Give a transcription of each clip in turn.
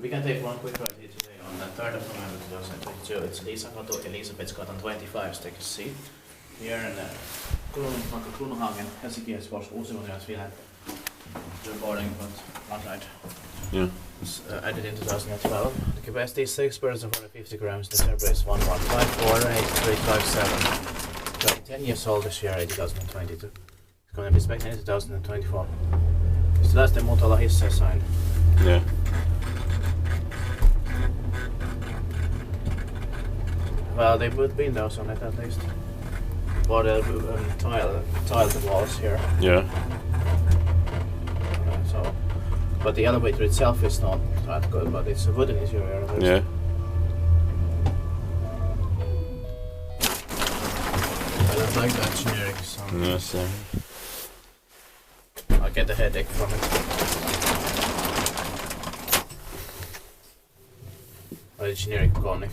We can take one quick ride here today on the 3rd of November 2022. It's Liisankatu, Elisabethsgatan 25, so take a seat. Here in Krunohagen, Helsinki is for Uusivuotiaat Finland. Recording, but not right. Yeah. It's added in 2012. The capacity is 6 persons for 50 grams. The server is 11548357. 10 years old this year in 2022. It's going to be expected in 2024. So that's the Motala hissar sign. Yeah. Well, they put windows on it at least. Or tile the walls here. Yeah. But the elevator itself is not that good, but it's a wooden interior. Yeah. I don't like that generic sound. Yeah, same. I get a headache from it. Or the generic Kone.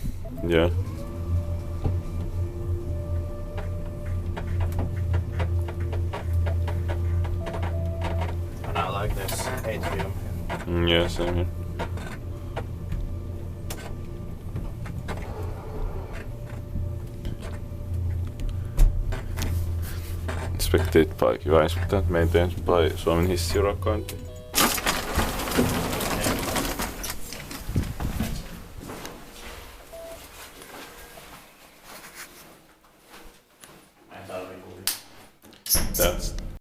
Yeah. And I like this atrium. Yeah, same here. Spectate by Kiva inspired maintenance by Suomen hissiurakointi.